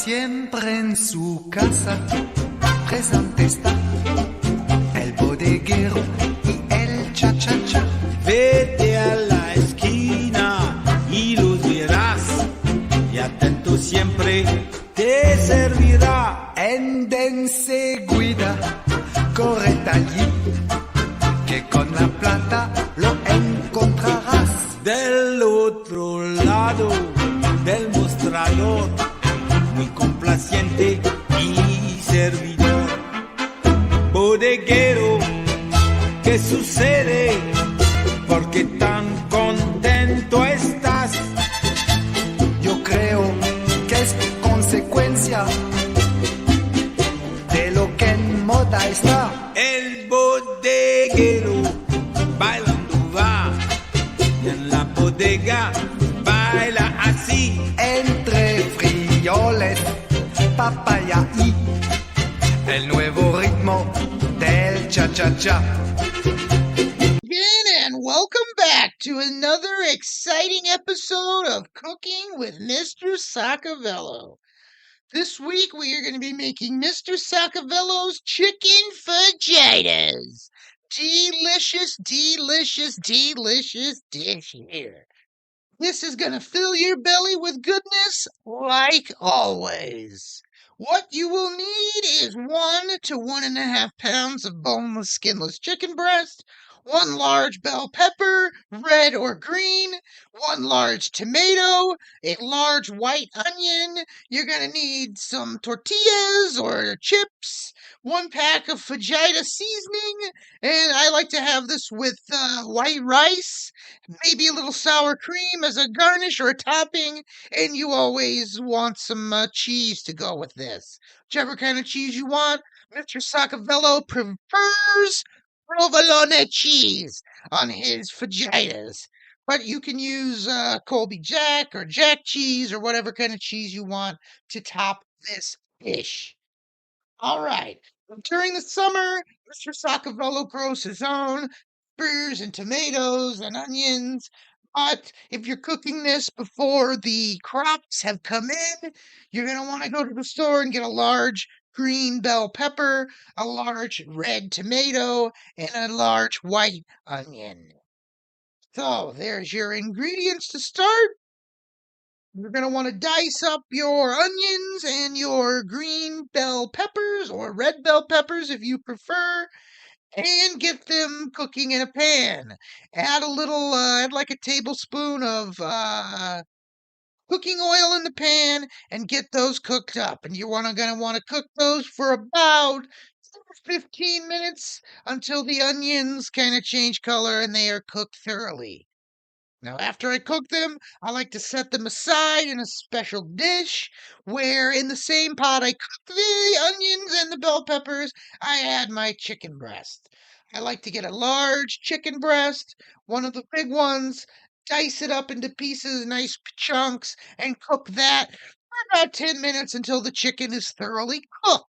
siempre en su casa, presente está el bodeguero y el cha-cha-cha. Vete a la esquina y los verás, y atento siempre te servirá. Anda enseguida, corre allí, que con la plata lo encontrarás. Del otro lado del mostrador, muy complaciente y servidor. Bodeguero, ¿qué sucede? ¿Por qué tan contento estás? Yo creo que es consecuencia de lo que en moda está. El bodeguero bailando va, y en la bodega baila así. Entre frioles, papaya y el nuevo ritmo del cha-cha-cha. Again, and welcome back to another exciting episode of Cooking with Mr. Sockavello. This week we are going to be making Mr. Sockavello's chicken fajitas. Delicious, delicious, delicious dish here. This is going to fill your belly with goodness like always. What you will need is 1 to 1.5 pounds of boneless, skinless chicken breast, 1 large bell pepper, red or green, 1 large tomato, a large white onion. You're going to need some tortillas or chips, 1 pack of fajita seasoning, and I like to have this with white rice, maybe a little sour cream as a garnish or a topping, and you always want some cheese to go with this. Whichever kind of cheese you want, Mr. Sockavello prefers provolone cheese on his fajitas. But you can use Colby Jack or Jack cheese or whatever kind of cheese you want to top this dish. All right. During the summer, Mr. Sockavello grows his own peppers and tomatoes and onions. But if you're cooking this before the crops have come in, you're going to want to go to the store and get a large green bell pepper, a large red tomato, and a large white onion. So there's your ingredients to start. You're going to want to dice up your onions and your green bell peppers or red bell peppers if you prefer, and get them cooking in a pan. Add like a tablespoon of cooking oil in the pan and get those cooked up. And you're going to want to cook those for about 15 minutes until the onions kind of change color and they are cooked thoroughly. Now, after I cook them, I like to set them aside in a special dish where in the same pot I cook the onions and the bell peppers, I add my chicken breast. I like to get a large chicken breast, one of the big ones, dice it up into pieces, nice chunks, and cook that for about 10 minutes until the chicken is thoroughly cooked.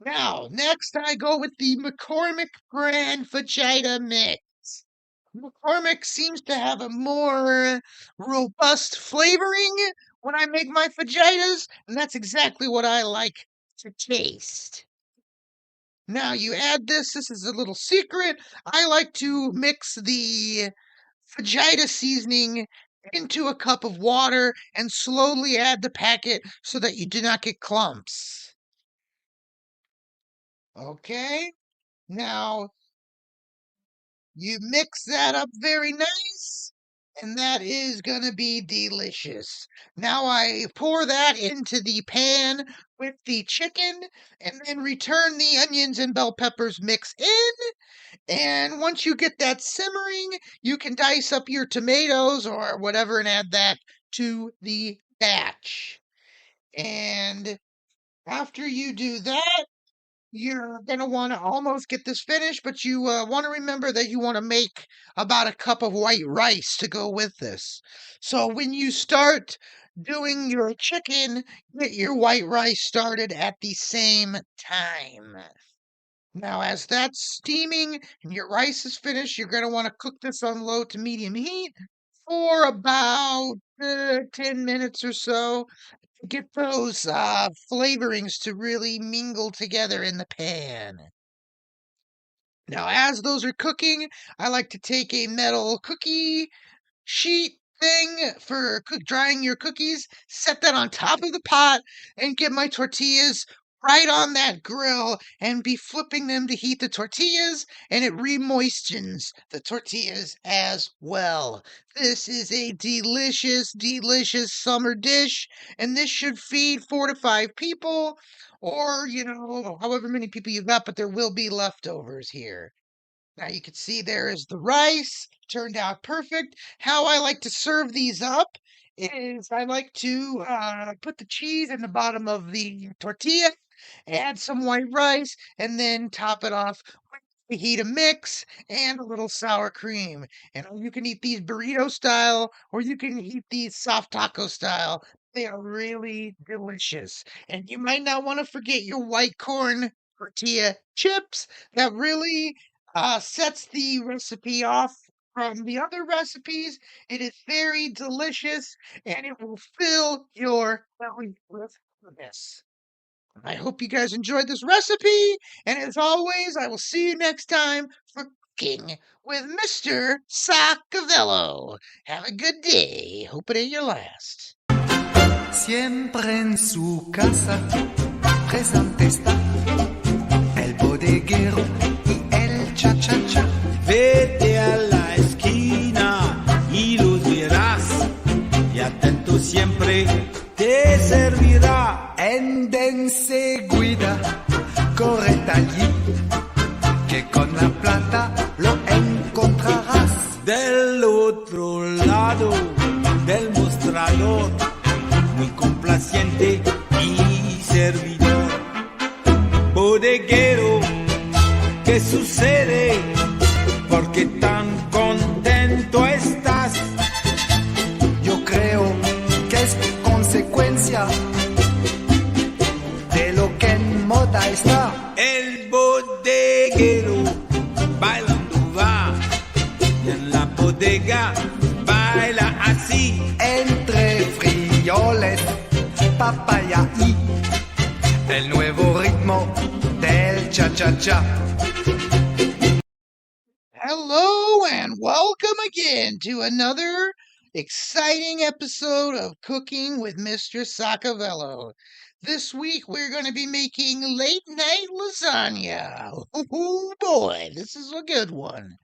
Now, next I go with the McCormick brand fajita mix. McCormick seems to have a more robust flavoring when I make my fajitas, and that's exactly what I like to taste. Now you add this. This is a little secret. I like to mix the fajita seasoning into a cup of water and slowly add the packet so that you do not get clumps. Okay? Now you mix that up very nice, and that is going to be delicious. Now I pour that into the pan with the chicken and then return the onions and bell peppers mix in. And once you get that simmering, you can dice up your tomatoes or whatever and add that to the batch. And after you do that, you're going to want to almost get this finished, but you want to remember that you want to make about a cup of white rice to go with this. So when you start doing your chicken, get your white rice started at the same time. Now, as that's steaming and your rice is finished, you're going to want to cook this on low to medium heat for about 10 minutes or so. Get those flavorings to really mingle together in the pan. Now, as those are cooking, I like to take a metal cookie sheet thing for drying your cookies, set that on top of the pot, and get my tortillas right on that grill and be flipping them to heat the tortillas, and it remoistens the tortillas as well. This is a delicious, delicious summer dish, and this should feed 4 to 5 people, or, however many people you got, but there will be leftovers here. Now you can see there is the rice, turned out perfect. How I like to serve these up is I like to put the cheese in the bottom of the tortilla, add some white rice, and then top it off with fajita mix and a little sour cream. And you can eat these burrito style or you can eat these soft taco style. They are really delicious. And you might not want to forget your white corn tortilla chips. That really sets the recipe off from the other recipes. It is very delicious and it will fill your belly with goodness. I hope you guys enjoyed this recipe. And as always, I will see you next time for cooking with Mr. Sockavello. Have a good day. Hope it ain't your last. Siempre en su casa presente está el bodeguero y el cha-cha-cha. Vete a la esquina y los verás, y atento siempre te servirá. En enseguida corre allí, que con la plata lo encontrarás. Del otro lado del mostrador, muy complaciente y servidor. Bodeguero, ¿qué sucede? ¿Por qué tan contento estás? Yo creo que es consecuencia de lo que en moda está. El bodeguero bailando va, y en la bodega baila así. Entre frijoles, papaya y el nuevo ritmo del cha-cha-cha. Hello and welcome again to another exciting episode of Cooking with Mr. Sockavello. This week we're going to be making late night lasagna. Oh boy, this is a good one.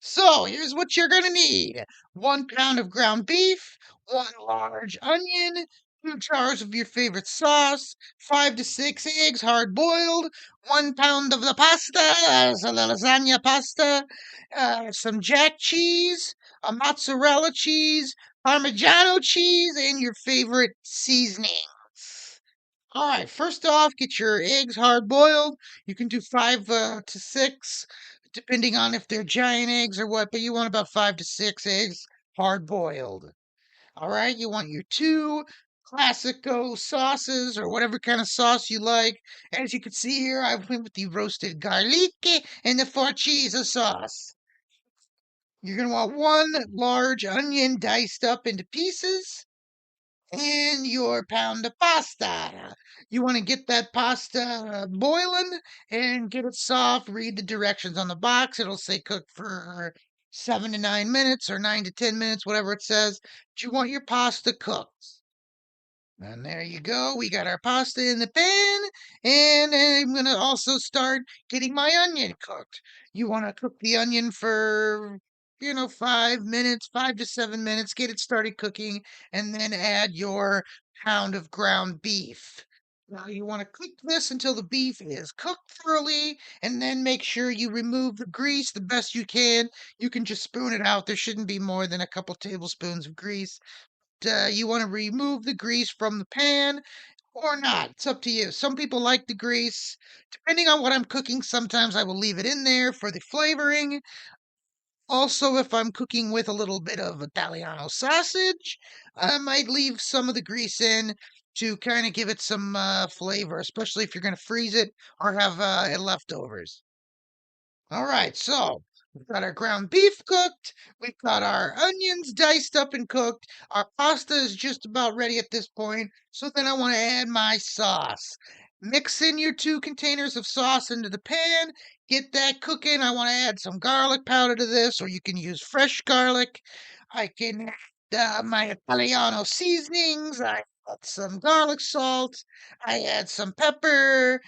So here's what you're going to need: 1 pound of ground beef, 1 large onion, 2 jars of your favorite sauce, 5 to 6 eggs hard boiled, 1 pound of the pasta, so the lasagna pasta, some jack cheese, a mozzarella cheese, Parmigiano cheese, and your favorite seasonings. All right, first off, get your eggs hard boiled. You can do 5 to 6, depending on if they're giant eggs or what, but you want about 5 to 6 eggs hard boiled. All right, you want your 2 classico sauces or whatever kind of sauce you like. As you can see here, I went with the roasted garlic and the four cheese sauce. You're going to want 1 large onion diced up into pieces and your pound of pasta. You want to get that pasta boiling and get it soft. Read the directions on the box. It'll say cook for 7 to 9 minutes or 9 to 10 minutes, whatever it says. But you want your pasta cooked. And there you go. We got our pasta in the pan. And I'm going to also start getting my onion cooked. You want to cook the onion for 5 minutes, 5 to 7 minutes, get it started cooking, and then add your pound of ground beef. Now, you want to cook this until the beef is cooked thoroughly, and then make sure you remove the grease the best you can. You can just spoon it out. There shouldn't be more than a couple tablespoons of grease. You want to remove the grease from the pan or not. It's up to you. Some people like the grease. Depending on what I'm cooking, sometimes I will leave it in there for the flavoring. Also, if I'm cooking with a little bit of Italiano sausage, I might leave some of the grease in to kind of give it some flavor, especially if you're going to freeze it or have leftovers. All right, so We've got our ground beef cooked. We've got our onions diced up and cooked. Our pasta is just about ready at this point. So then I want to add my sauce. Mix in your 2 containers of sauce into the pan. Get that cooking. I want to add some garlic powder to this, or you can use fresh garlic. I can add my Italiano seasonings. I add some garlic salt. I add some pepper,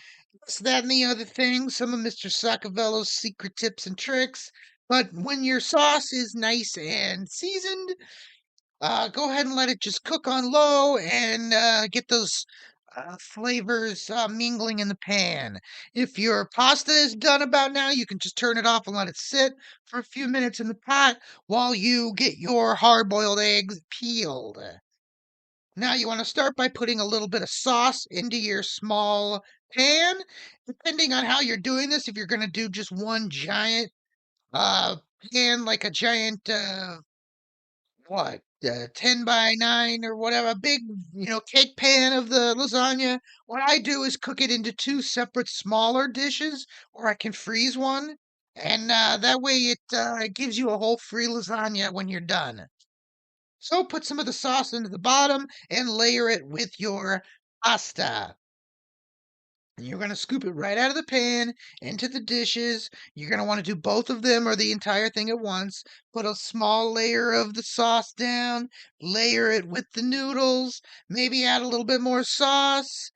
this, that, and the other thing, some of Mr. Sockavello's secret tips and tricks. But when your sauce is nice and seasoned, go ahead and let it just cook on low and get those flavors mingling in the pan. If your pasta is done about now, you can just turn it off and let it sit for a few minutes in the pot while you get your hard boiled eggs peeled. Now you want to start by putting a little bit of sauce into your small pan. Depending on how you're doing this, if you're going to do just one giant uh pan, like a giant what 10 by 9 or whatever, a big, cake pan of the lasagna, what I do is cook it into 2 separate smaller dishes, or I can freeze one, and that way it gives you a whole free lasagna when you're done. So put some of the sauce into the bottom and layer it with your pasta. And you're going to scoop it right out of the pan into the dishes. You're going to want to do both of them or the entire thing at once. Put a small layer of the sauce down, layer it with the noodles, maybe add a little bit more sauce.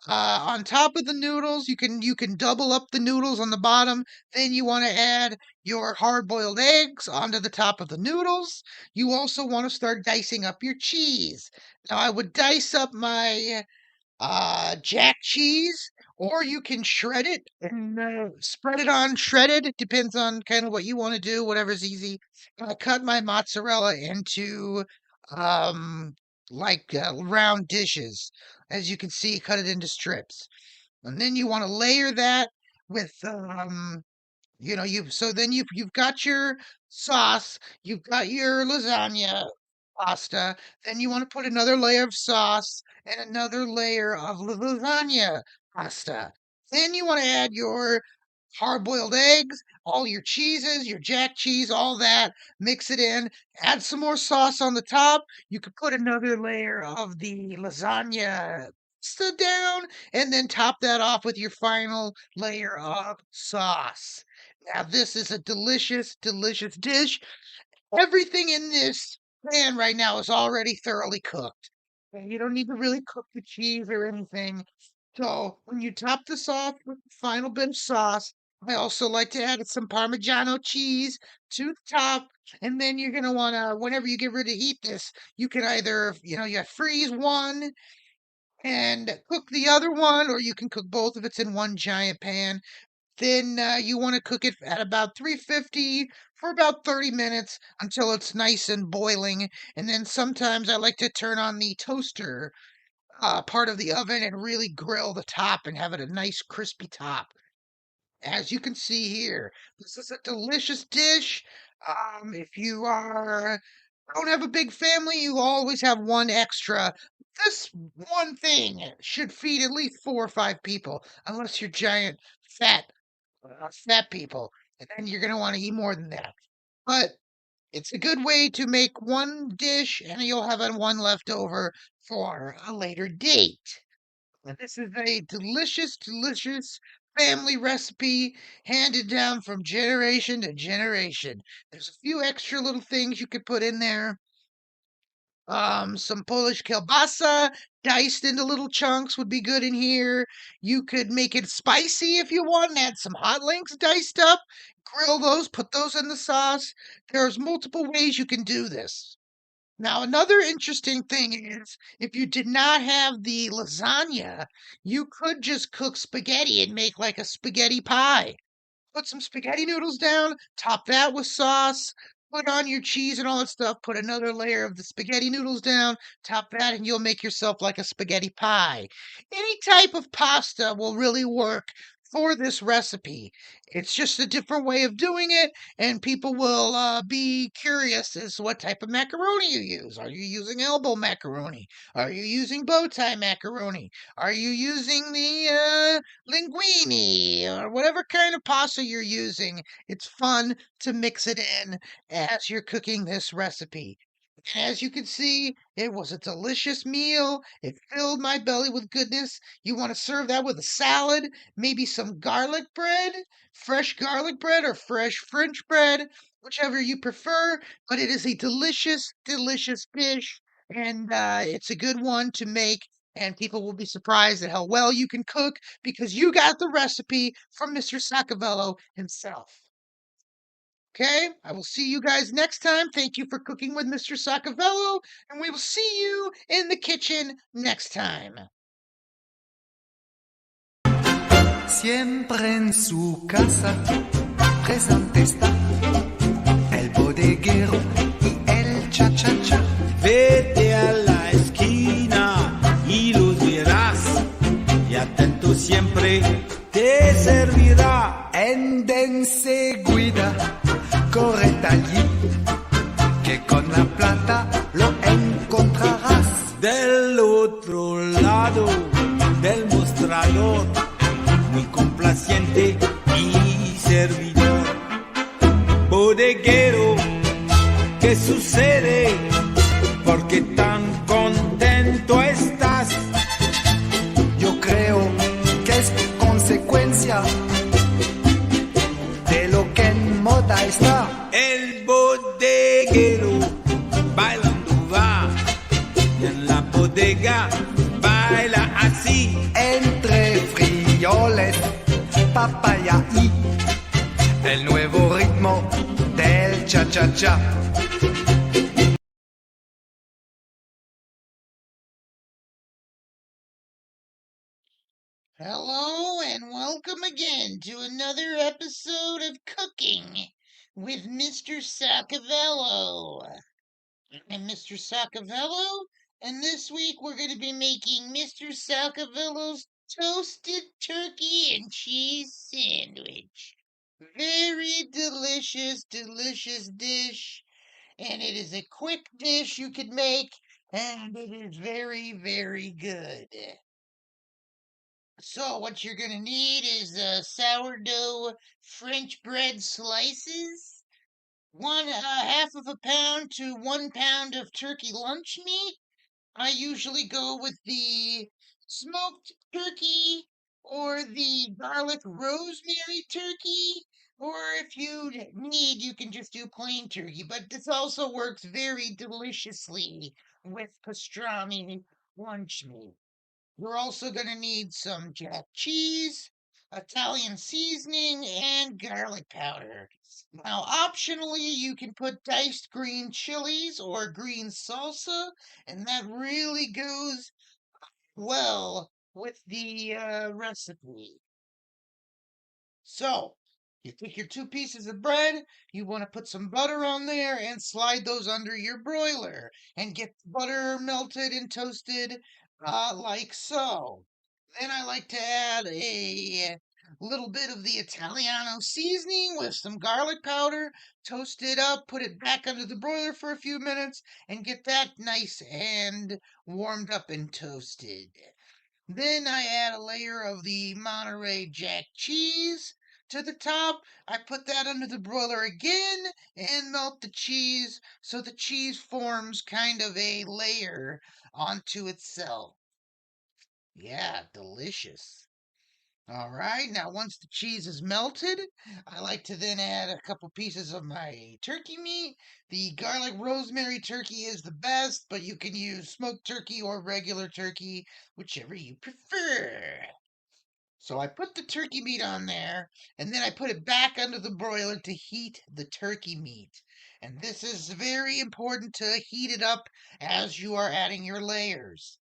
On top of the noodles, you can double up the noodles on the bottom. Then you want to add your hard-boiled eggs onto the top of the noodles. You also want to start dicing up your cheese. Now, I would dice up my jack cheese, or you can shred it and spread it on shredded. It depends on kind of what you want to do, whatever's easy. I cut my mozzarella into um round dishes. As you can see, cut it into strips. And then you want to layer that with you've got your sauce, you've got your lasagna pasta, then you want to put another layer of sauce and another layer of lasagna pasta. Then you want to add your hard-boiled eggs, all your cheeses, your jack cheese, all that, mix it in, add some more sauce on the top. You could put another layer of the lasagna pasta down, and then top that off with your final layer of sauce. Now, this is a delicious, delicious dish. Everything in this pan right now is already thoroughly cooked. Okay, you don't need to really cook the cheese or anything. So when you top this off with the final bit of sauce, I also like to add some Parmigiano cheese to the top. And then you're gonna wanna, whenever you get ready to eat this, you can either, you freeze one and cook the other one, or you can cook both if it's in one giant pan. Then you want to cook it at about 350 for about 30 minutes until it's nice and boiling. And then sometimes I like to turn on the toaster part of the oven and really grill the top and have it a nice crispy top. As you can see here, this is a delicious dish. If you don't have a big family, you always have one extra. This one thing should feed at least 4 or 5 people, unless you're giant fat people, and then you're gonna want to eat more than that. But it's a good way to make one dish, and you'll have one left over for a later date. And this is a delicious, delicious family recipe handed down from generation to generation. There's a few extra little things you could put in there. Some Polish kielbasa diced into little chunks would be good in here. You could make it spicy if you want and add some hot links diced up. Grill those, put those in the sauce. There's multiple ways you can do this. Now, another interesting thing is if you did not have the lasagna, you could just cook spaghetti and make like a spaghetti pie. Put some spaghetti noodles down, top that with sauce, put on your cheese and all that stuff, put another layer of the spaghetti noodles down, top that, and you'll make yourself like a spaghetti pie. Any type of pasta will really work for this recipe. It's just a different way of doing it, and people will be curious as to what type of macaroni you use. Are you using elbow macaroni? Are you using bow tie macaroni? Are you using the linguine or whatever kind of pasta you're using? It's fun to mix it in as you're cooking this recipe. As you can see, it was a delicious meal. It filled my belly with goodness. You want to serve that with a salad, maybe some garlic bread, fresh garlic bread or fresh French bread, whichever you prefer. But it is a delicious, delicious dish, and it's a good one to make. And people will be surprised at how well you can cook because you got the recipe from Mr. Sockavello himself. Okay, I will see you guys next time. Thank you for cooking with Mr. Sockavello, and we will see you in the kitchen next time. Siempre en su casa presente está el bodeguero y el cha-cha-cha. Vete a la esquina y los verás, y atento siempre te servirá. En enseguida corre allí, que con la plata lo encontrarás. Del otro lado del mostrador, muy complaciente y servidor. Bodeguero, ¿qué sucede? ¿Por qué tan contento estás? Yo creo que es consecuencia de lo que en moda está. El bodeguero bailando va, y en la bodega baila así. Entre frijoles, papaya y el nuevo ritmo del cha-cha-cha. Hello, and welcome again to another episode of Cooking with Mr. Sockavello. I'm Mr. Sockavello, and this week we're going to be making Mr. Sockavello's toasted turkey and cheese sandwich. Very delicious, delicious dish, and it is a quick dish you could make, and it is very, very good. So what you're going to need is sourdough French bread slices, one half of a pound to 1 pound of turkey lunch meat. I usually go with the smoked turkey or the garlic rosemary turkey. Or if you need, you can just do plain turkey. But this also works very deliciously with pastrami lunch meat. You're also going to need some jack cheese, Italian seasoning, and garlic powder. Now, optionally, you can put diced green chilies or green salsa, and that really goes well with the recipe. So, you take your 2 pieces of bread, you want to put some butter on there and slide those under your broiler and get the butter melted and toasted like so. Then I like to add a little bit of the Italiano seasoning with some garlic powder, toast it up, put it back under the broiler for a few minutes, and get that nice and warmed up and toasted. Then I add a layer of the Monterey Jack cheese to the top. I put that under the broiler again and melt the cheese so the cheese forms kind of a layer onto itself. Yeah, delicious. All right, now once the cheese is melted, I like to then add a couple pieces of my turkey meat. The garlic rosemary turkey is the best, but you can use smoked turkey or regular turkey, whichever you prefer. So I put the turkey meat on there, and then I put it back under the broiler to heat the turkey meat. And this is very important to heat it up as you are adding your layers.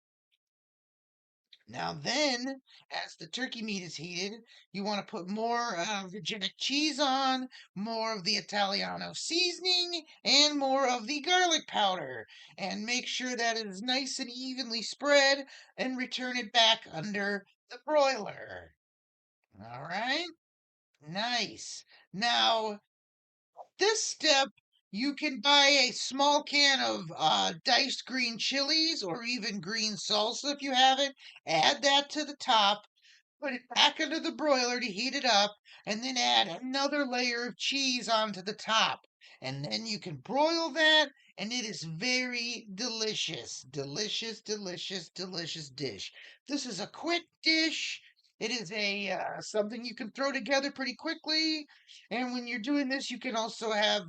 Now then, as the turkey meat is heated, you want to put more of the jack cheese on, more of the Italiano seasoning, and more of the garlic powder. And make sure that it is nice and evenly spread and return it back under the broiler. All right. Nice. Now, this step, you can buy a small can of diced green chilies or even green salsa if you have it. Add that to the top. Put it back into the broiler to heat it up, and then add another layer of cheese onto the top. And then you can broil that, and it is very delicious. Delicious, delicious, delicious dish. This is a quick dish. It is a something you can throw together pretty quickly. And when you're doing this, you can also have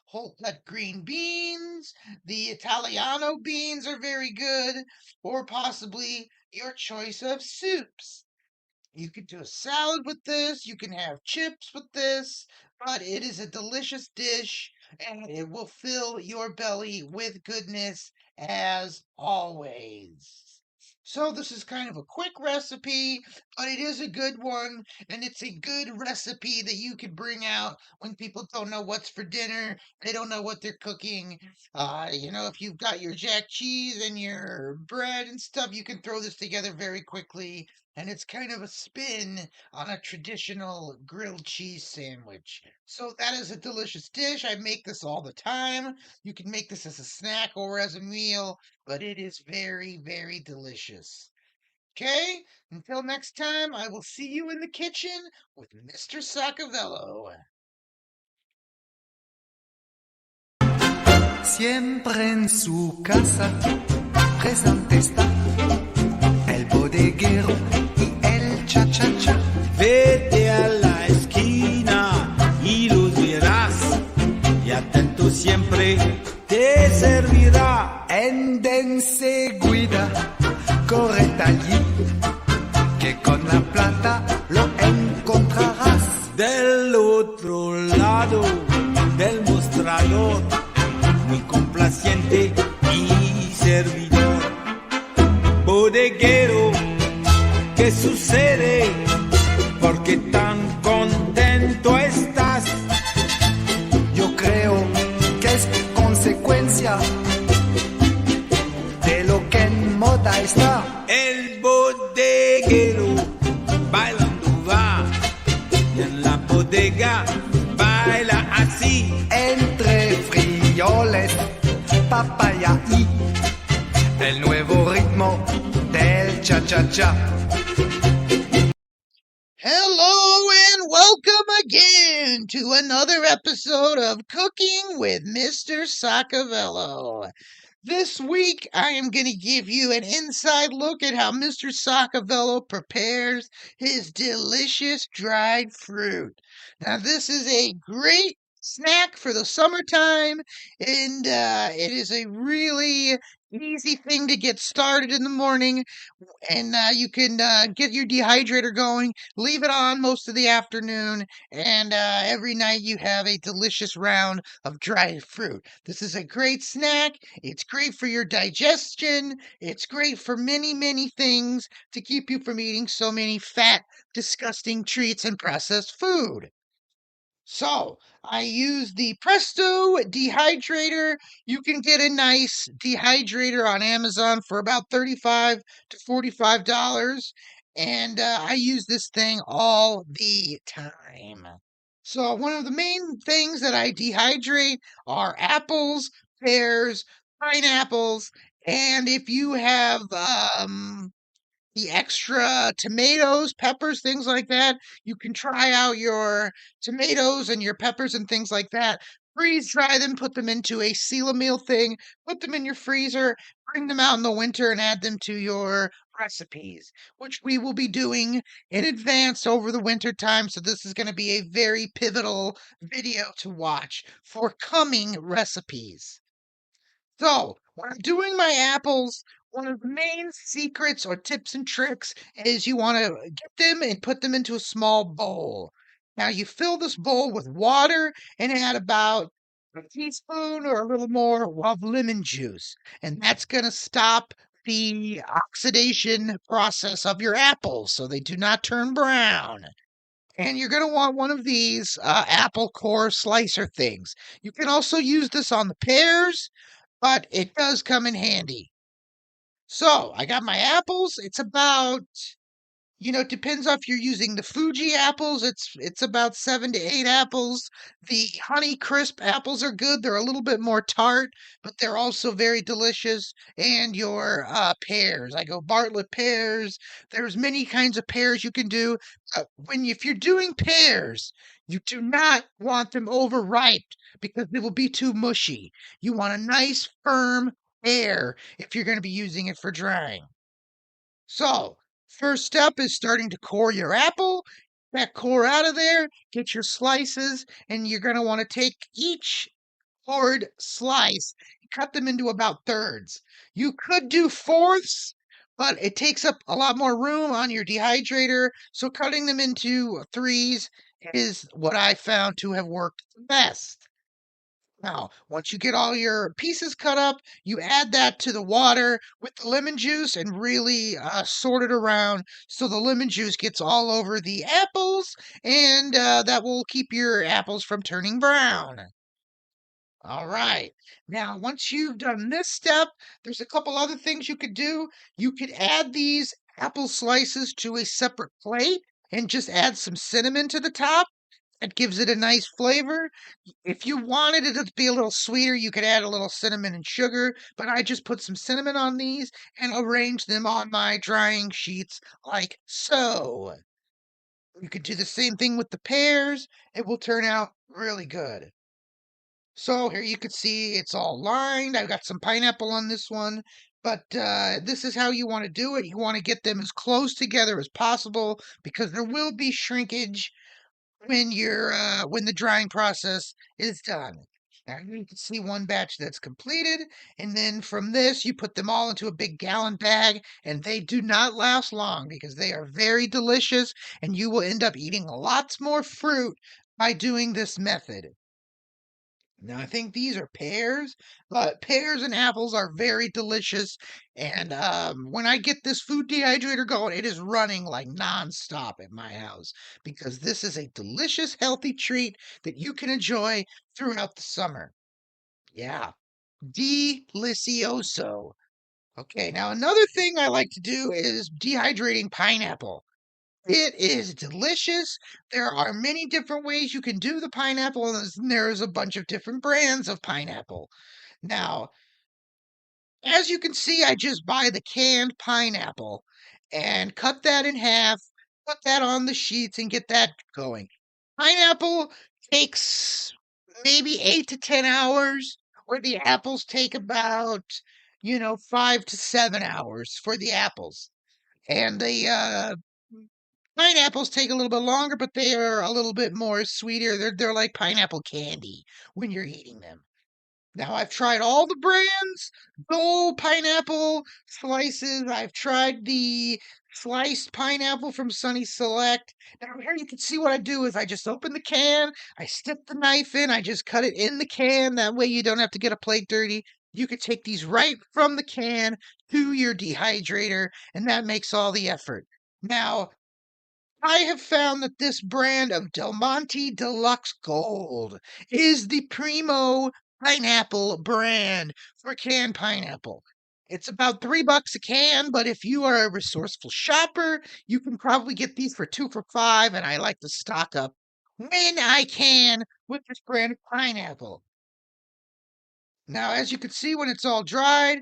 whole cut green beans. The Italiano beans are very good, or possibly your choice of soups. You could do a salad with this, you can have chips with this, but it is a delicious dish and it will fill your belly with goodness as always. So, this is kind of a quick recipe, but it is a good one, and it's a good recipe that you could bring out when people don't know what's for dinner. They don't know what they're cooking. If you've got your jack cheese and your bread and stuff, you can throw this together very quickly, and it's kind of a spin on a traditional grilled cheese sandwich. So that is a delicious dish. I make this all the time. You can make this as a snack or as a meal, but it is very, very delicious. Okay, until next time, I will see you in the kitchen with Mr. Sockavello. Siempre en su casa presente está el bodeguero y el cha-cha-cha. Vete a la esquina y los verás, y atento siempre te servirá. En enseguida, corre allí, que con la plata lo encontrarás. Del otro lado del mostrador, muy complaciente y servidor. Bodeguero, ¿qué sucede? ¿Por qué tan contento estás? Yo creo que es consecuencia de lo que en moda está. El bodeguero bailando va, y en la bodega baila así. Entre frioles, papaya y el nuevo ritmo del cha-cha-cha. Hello and welcome again to another episode of Cooking with Mr. Sockavello. This week, I am going to give you an inside look at how Mr. Sockavello prepares his delicious dried fruit. Now, this is a great snack for the summertime, and it is a really easy thing to get started in the morning. And you can get your dehydrator going, leave it on most of the afternoon, and every night you have a delicious round of dried fruit. This is a great snack. It's great for your digestion. It's great for many, many things to keep you from eating so many fat, disgusting treats and processed food. So I use the Presto dehydrator. You can get a nice dehydrator on Amazon for about $35 to $45. And I use this thing all the time. So one of the main things that I dehydrate are apples, pears, pineapples, and if you have the extra tomatoes, peppers, things like that. You can try out your tomatoes and your peppers and things like that. Freeze dry them, put them into a seal a meal thing, put them in your freezer, bring them out in the winter and add them to your recipes, which we will be doing in advance over the winter time. So this is going to be a very pivotal video to watch for coming recipes. So, when I'm doing my apples, one of the main secrets or tips and tricks is you want to get them and put them into a small bowl. Now, you fill this bowl with water and add about a teaspoon or a little more of lemon juice, and that's going to stop the oxidation process of your apples so they do not turn brown. And you're going to want one of these apple core slicer things. You can also use this on the pears, but it does come in handy. So I got my apples. It's about It depends if you're using the Fuji apples. It's about 7 to 8 apples. The Honey Crisp apples are good. They're a little bit more tart, but they're also very delicious. And your pears, I go Bartlett pears. There's many kinds of pears you can do. If you're doing pears, you do not want them overripe because they will be too mushy. You want a nice firm pear if you're going to be using it for drying. So, first step is starting to core your apple. That core out of there, get your slices, and you're going to want to take each cored slice, cut them into about thirds. You could do fourths, but it takes up a lot more room on your dehydrator. So, cutting them into threes is what I found to have worked the best. Now, once you get all your pieces cut up, you add that to the water with the lemon juice and really sort it around so the lemon juice gets all over the apples, and that will keep your apples from turning brown. All right. Now, once you've done this step, there's a couple other things you could do. You could add these apple slices to a separate plate and just add some cinnamon to the top. That gives it a nice flavor. If you wanted it to be a little sweeter, you could add a little cinnamon and sugar, but I just put some cinnamon on these and arrange them on my drying sheets like so. You could do the same thing with the pears. It will turn out really good. So here you could see it's all lined. I've got some pineapple on this one, but this is how you want to do it. You want to get them as close together as possible because there will be shrinkage when the drying process is done. Now you can see one batch that's completed, and then from this you put them all into a big gallon bag, and they do not last long because they are very delicious, and you will end up eating lots more fruit by doing this method. Now, I think these are pears, but pears and apples are very delicious. And when I get this food dehydrator going, it is running like nonstop at my house because this is a delicious, healthy treat that you can enjoy throughout the summer. Yeah, delicioso. Okay, now another thing I like to do is dehydrating pineapple. It is delicious. There are many different ways you can do the pineapple, and there's a bunch of different brands of pineapple. Now, as you can see, I just buy the canned pineapple and cut that in half, put that on the sheets, and get that going. Pineapple takes maybe 8 to 10 hours, where the apples take about, 5 to 7 hours for the apples. And the pineapples take a little bit longer, but they are a little bit more sweeter. They're like pineapple candy when you're eating them. Now I've tried all the brands, gold pineapple slices. I've tried the sliced pineapple from Sunny Select. Now here you can see what I do is I just open the can, I stick the knife in, I just cut it in the can. That way you don't have to get a plate dirty. You can take these right from the can to your dehydrator, and that makes all the effort. Now, I have found that this brand of Del Monte Deluxe Gold is the primo pineapple brand for canned pineapple. It's about $3 a can, but if you are a resourceful shopper, you can probably get these for 2 for $5, and I like to stock up when I can with this brand of pineapple. Now, as you can see, when it's all dried,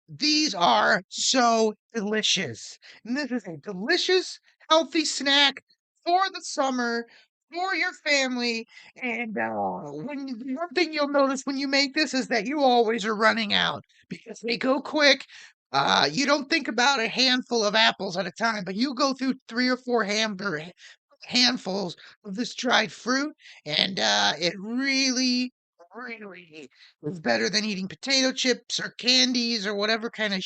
these are so delicious. And this is a delicious, healthy snack for the summer, for your family. And one thing you'll notice when you make this is that you always are running out because they go quick. You don't think about a handful of apples at a time, but you go through 3 or 4 handfuls of this dried fruit, and it really, really is better than eating potato chips or candies or whatever kind of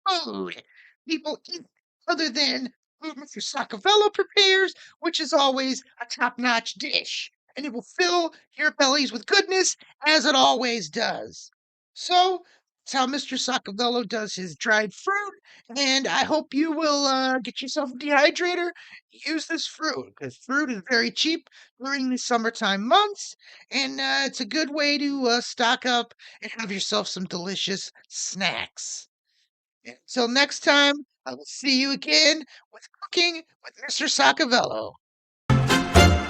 food people eat other than food Mr. Sockavello prepares, which is always a top-notch dish, and it will fill your bellies with goodness as it always does. So that's how Mr. Sockavello does his dried fruit, and I hope you will get yourself a dehydrator. Use this fruit because fruit is very cheap during the summertime months, and it's a good way to stock up and have yourself some delicious snacks. Until next time, I will see you again with Cooking with Mr. Sockavello.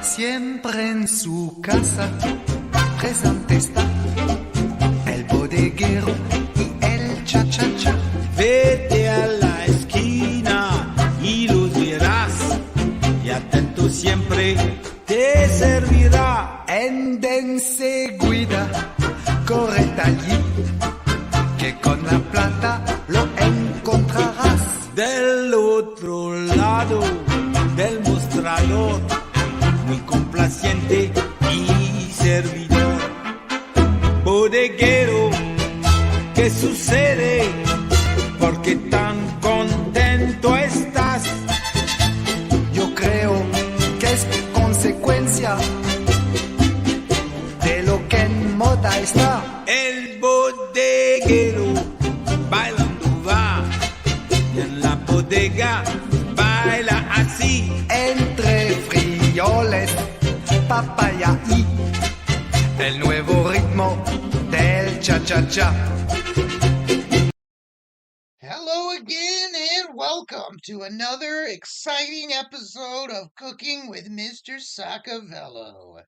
Siempre en su casa presente está el bodeguero y el cha-cha-cha. Vete a la esquina y los verás, y atento siempre te servirá. En enseguida corre allí, que con la plata lo encontrarás. Del otro lado del mostrador, muy complaciente y servidor. Bodeguero, ¿qué sucede? ¿Por qué tan contento estás? Yo creo que es consecuencia de lo que en moda está. El bodeguero bailando va, y en la bodega baila así. Entre frioles, papaya y el nuevo ritmo del cha-cha-cha. Hello again and welcome to another exciting episode of Cooking with Mr. Sockavello.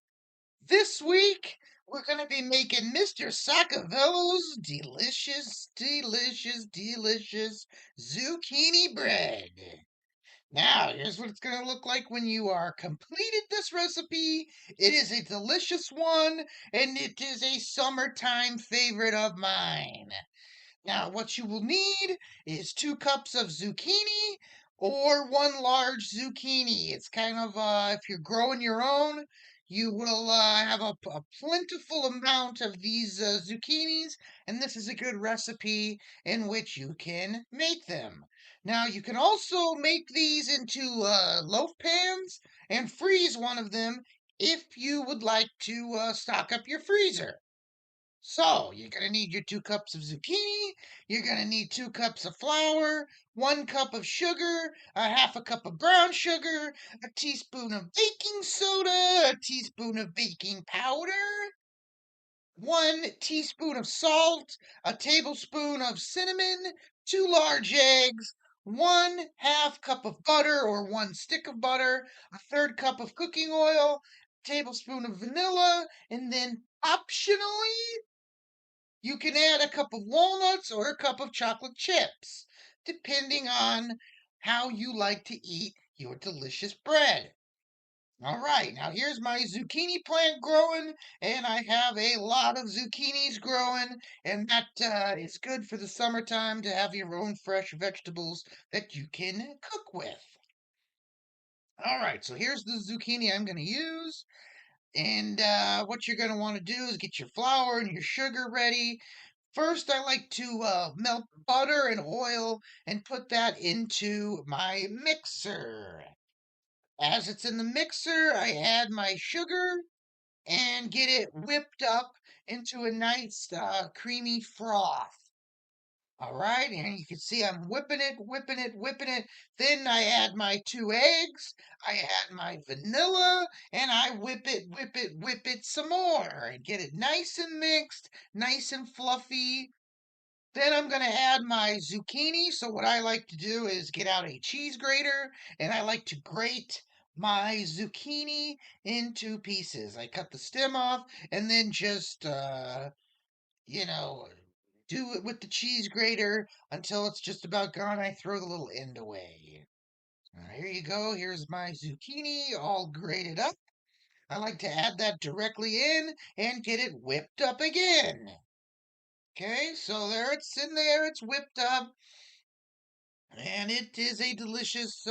This week, we're going to be making Mr. Sockavello's delicious, delicious, delicious zucchini bread. Now, here's what it's going to look like when you are completed this recipe. It is a delicious one, and it is a summertime favorite of mine. Now, what you will need is 2 cups of zucchini or 1 large zucchini. It's kind of, if you're growing your own, you will have a plentiful amount of these zucchinis, and this is a good recipe in which you can make them. Now, you can also make these into loaf pans and freeze one of them if you would like to stock up your freezer. So, you're going to need your 2 cups of zucchini, you're going to need 2 cups of flour, 1 cup of sugar, a half a cup of brown sugar, a teaspoon of baking soda, a teaspoon of baking powder, 1 teaspoon of salt, a tablespoon of cinnamon, 2 large eggs, 1/2 cup of butter or 1 stick of butter, a 1/3 cup of cooking oil, a tablespoon of vanilla, and then optionally you can add a cup of walnuts or a cup of chocolate chips, depending on how you like to eat your delicious bread. All right, now here's my zucchini plant growing, and I have a lot of zucchinis growing, and that is good for the summertime to have your own fresh vegetables that you can cook with. All right, so here's the zucchini I'm going to use. And what you're going to want to do is get your flour and your sugar ready. First, I like to melt butter and oil and put that into my mixer. As it's in the mixer, I add my sugar and get it whipped up into a nice creamy froth. All right, and you can see I'm whipping it, whipping it, whipping it. Then I add my 2 eggs, I add my vanilla, and I whip it, whip it, whip it some more and get it nice and mixed, nice and fluffy. Then I'm going to add my zucchini. So what I like to do is get out a cheese grater and I like to grate my zucchini into pieces. I cut the stem off and then just you know, do it with the cheese grater until it's just about gone. I throw the little end away. Here you go. Here's my zucchini all grated up. I like to add that directly in and get it whipped up again. Okay, so there it's in there, it's whipped up, and it is a delicious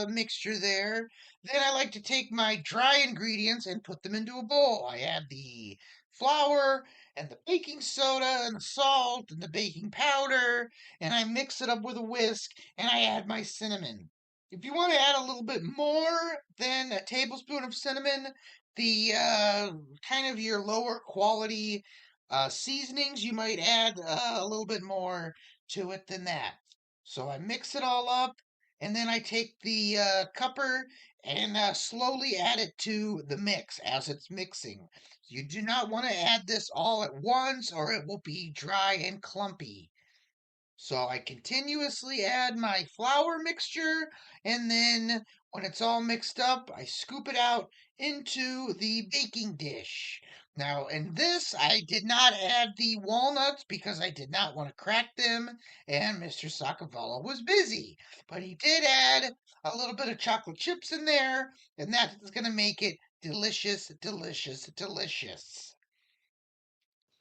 mixture there. Then I like to take my dry ingredients and put them into a bowl. I add the flour and the baking soda and the salt and the baking powder, and I mix it up with a whisk, and I add my cinnamon. If you want to add a little bit more than a tablespoon of cinnamon, the kind of your lower quality seasonings, you might add a little bit more to it than that. So I mix it all up, and then I take the cupper and slowly add it to the mix as it's mixing. You do not want to add this all at once, or it will be dry and clumpy. So I continuously add my flour mixture, and then when it's all mixed up, I scoop it out into the baking dish. Now, in this, I did not add the walnuts because I did not want to crack them, and Mr. Sockavello was busy. But he did add a little bit of chocolate chips in there, and that is going to make it delicious, delicious, delicious.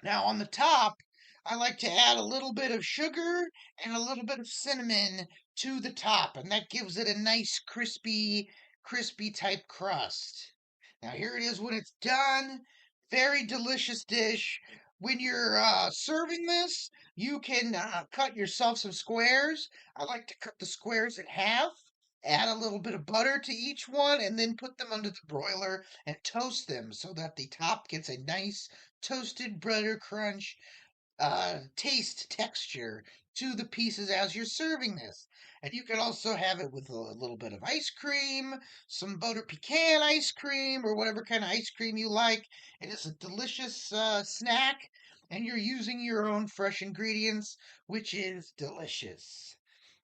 Now, on the top, I like to add a little bit of sugar and a little bit of cinnamon to the top, and that gives it a nice crispy type crust. Now, here it is when it's done. Very delicious dish. When you're serving this, you can cut yourself some squares. I like to cut the squares in half, add a little bit of butter to each one, and then put them under the broiler and toast them so that the top gets a nice toasted butter crunch taste texture to the pieces as you're serving this. And you can also have it with a little bit of ice cream, some butter pecan ice cream, or whatever kind of ice cream you like. It is a delicious snack, and you're using your own fresh ingredients, which is delicious.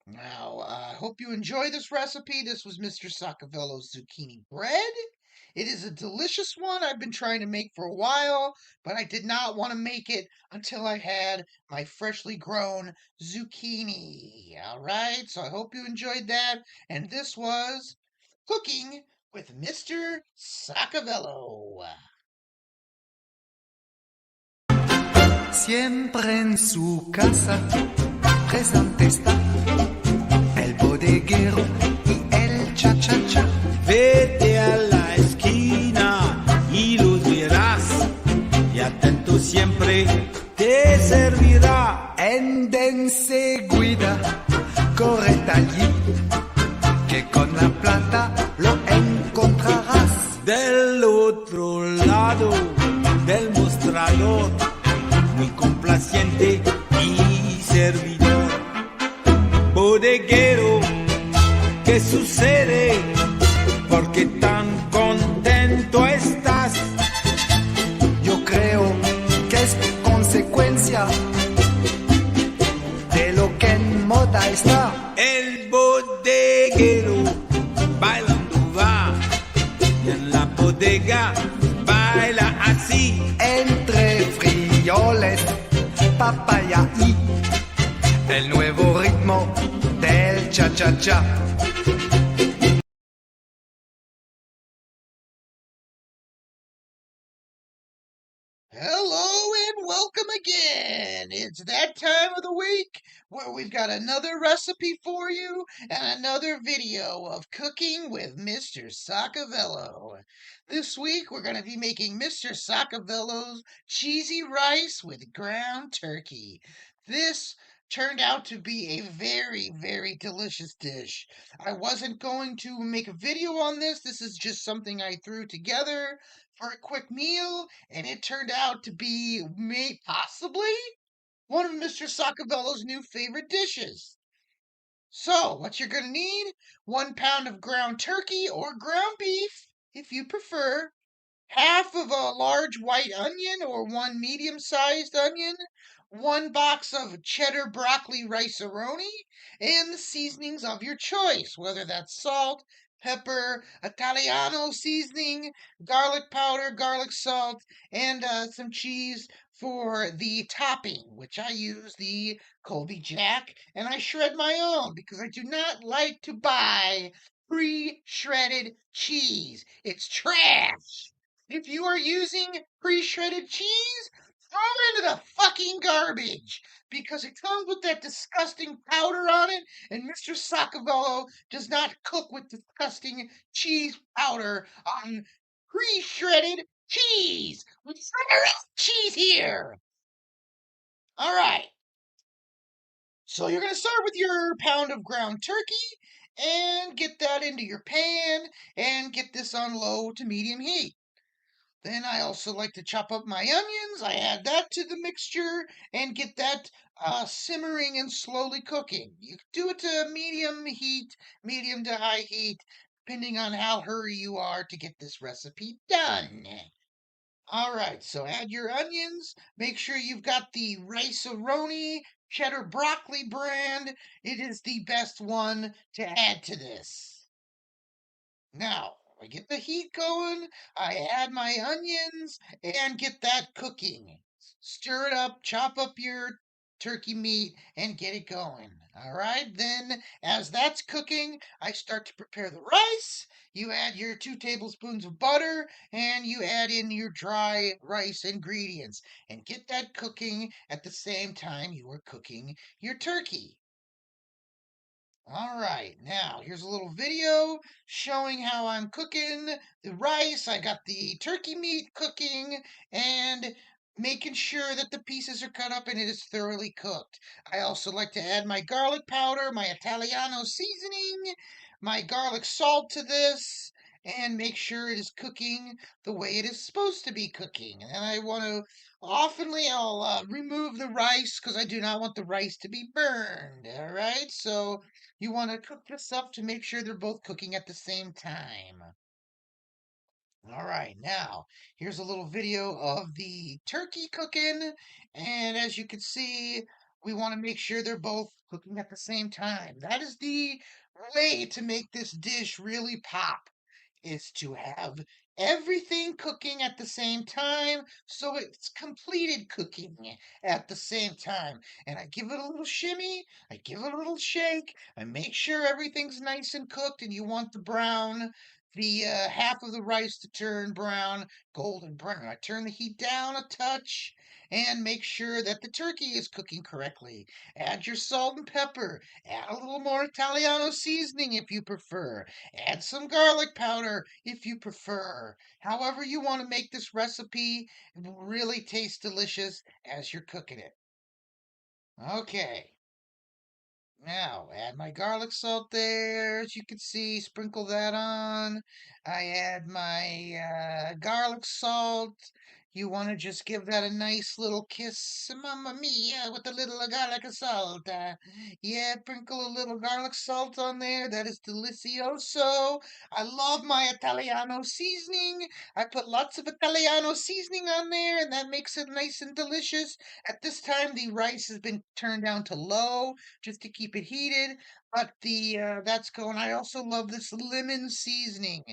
Now, I hope you enjoy this recipe. This was Mr. Sockavello's zucchini bread. It is a delicious one I've been trying to make for a while, but I did not want to make it until I had my freshly grown zucchini. All right, so I hope you enjoyed that. And this was Cooking with Mr. Sockavello. Siempre en su casa presente está el bodeguero y el cha-cha-cha. Vete a la esquina y los verás, y atento siempre te servirá. En enseguida corre allí, que con la plata lo encontrarás. Del otro lado del mostrador, muy complaciente y servidor. Bodeguero, ¿qué sucede? ¿Por qué tan contento estás? Yo creo que es consecuencia de lo que en moda está. El bodeguero bailando va, y en la bodega baila así. Entre frijoles, papaya y el nuevo ritmo del cha-cha-cha. Hello and welcome again. It's that time of the week where we've got another recipe for you and another video of cooking with Mr. Sockavello. This week we're going to be making Mr. Sockavello's cheesy rice with ground turkey. This turned out to be a very, very delicious dish. I wasn't going to make a video on this. This is just something I threw together for a quick meal, and it turned out to be possibly one of Mr. Sockavello's new favorite dishes. So, what you're going to need: 1 pound of ground turkey or ground beef, if you prefer, half of a large white onion or one medium-sized onion, 1 box of cheddar broccoli rice-a-roni, and the seasonings of your choice, whether that's salt, pepper, Italiano seasoning, garlic powder, garlic salt, and some cheese for the topping, which I use the Colby Jack, and I shred my own because I do not like to buy pre-shredded cheese. It's trash. If you are using pre-shredded cheese, throw it into the fucking garbage because it comes with that disgusting powder on it, and Mr. Sockavello does not cook with disgusting cheese powder on pre-shredded cheese. We shred our own cheese here. All right. So you're going to start with your pound of ground turkey and get that into your pan and get this on low to medium heat. Then I also like to chop up my onions. I add that to the mixture and get that simmering and slowly cooking. You do it to medium heat, medium to high heat, depending on how hurry you are to get this recipe done. All right, so add your onions. Make sure you've got the rice-a-roni cheddar broccoli brand. It is the best one to add to this. Now, I get the heat going, I add my onions and get that cooking. Stir it up, chop up your turkey meat and get it going. All right, then as that's cooking, I start to prepare the rice. You add your 2 tablespoons of butter and you add in your dry rice ingredients and get that cooking at the same time you are cooking your turkey. All right, now here's a little video showing how I'm cooking the rice. I got the turkey meat cooking and making sure that the pieces are cut up and it is thoroughly cooked. I also like to add my garlic powder, my Italiano seasoning, my garlic salt to this, and make sure it is cooking the way it is supposed to be cooking. And then I want to oftenly I'll remove the rice because I do not want the rice to be burned. All right, so you want to cook this up to make sure they're both cooking at the same time. All right, now here's a little video of the turkey cooking. And as you can see, we want to make sure they're both cooking at the same time. That is the way to make this dish really pop, is to have everything cooking at the same time so it's completed cooking at the same time. And I give it a little shimmy, I give it a little shake, I make sure everything's nice and cooked, and you want the half of the rice to turn brown, golden brown. I turn the heat down a touch and make sure that the turkey is cooking correctly. Add your salt and pepper. Add a little more Italiano seasoning if you prefer. Add some garlic powder if you prefer. However you want to make this recipe, it will really taste delicious as you're cooking it. Okay. Now, add my garlic salt there, as you can see, sprinkle that on. I add my garlic salt. You want to just give that a nice little kiss, mamma mia, with a little garlic salt. Yeah, sprinkle a little garlic salt on there. That is delicioso. I love my Italiano seasoning. I put lots of Italiano seasoning on there, and that makes it nice and delicious. At this time, the rice has been turned down to low just to keep it heated. But the that's going. I also love this lemon seasoning.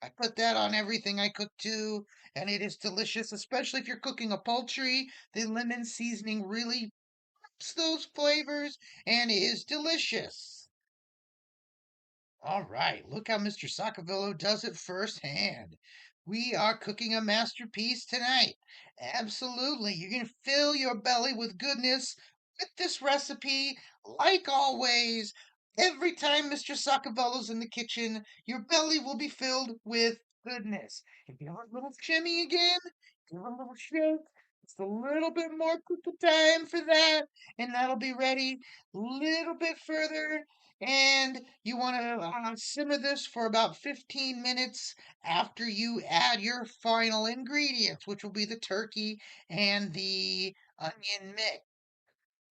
I put that on everything I cook too, and it is delicious, especially if you're cooking a poultry. The lemon seasoning really ups those flavors and is delicious. All right, look how Mr. Sockavello does it firsthand. We are cooking a masterpiece tonight. Absolutely. You're going to fill your belly with goodness with this recipe. Like always, every time Mr. Sockavello's in the kitchen, your belly will be filled with goodness. If you want a little shimmy again, give it a little shake. Just a little bit more cooking time for that, and that'll be ready. A little bit further, and you want to simmer this for about 15 minutes after you add your final ingredients, which will be the turkey and the onion mix.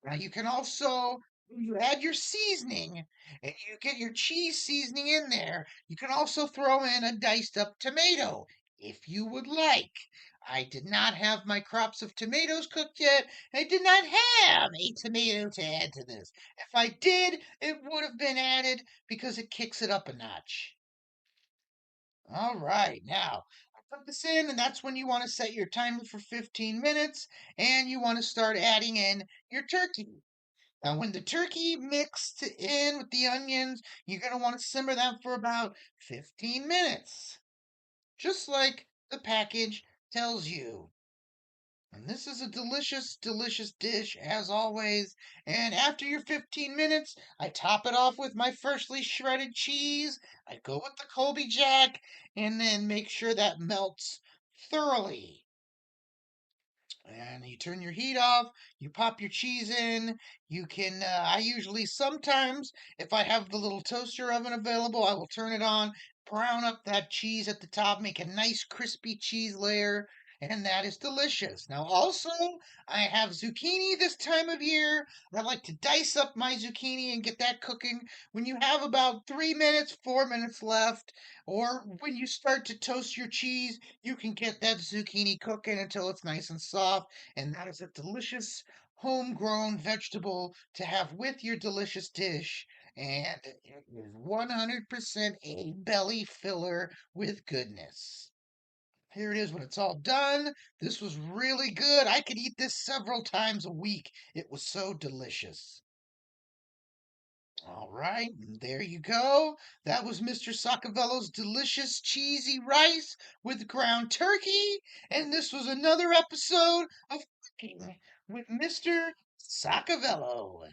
Now you can also, when you add your seasoning and you get your cheese seasoning in there, you can also throw in a diced up tomato if you would like. I did not have my crops of tomatoes cooked yet. I did not have a tomato to add to this. If I did, it would have been added because it kicks it up a notch. All right, now I put this in, and that's when you want to set your timer for 15 minutes and you want to start adding in your turkey. Now, when the turkey mixed in with the onions, you're going to want to simmer that for about 15 minutes, just like the package tells you. And this is a delicious, delicious dish, as always. And after your 15 minutes, I top it off with my freshly shredded cheese. I go with the Colby Jack, and then make sure that melts thoroughly. And you turn your heat off, you pop your cheese in. You can, I usually sometimes, if I have the little toaster oven available, I will turn it on, brown up that cheese at the top, make a nice crispy cheese layer, and that is delicious. Now, also, I have zucchini this time of year. I like to dice up my zucchini and get that cooking. When you have about 3 minutes, 4 minutes left, or when you start to toast your cheese, you can get that zucchini cooking until it's nice and soft, and that is a delicious homegrown vegetable to have with your delicious dish. And it is 100% a belly filler with goodness. Here it is when it's all done. This was really good. I could eat this several times a week. It was so delicious. All right, there you go. That was Mr. Sockavello's delicious cheesy rice with ground turkey. And this was another episode of Cooking with Mr. Sockavello.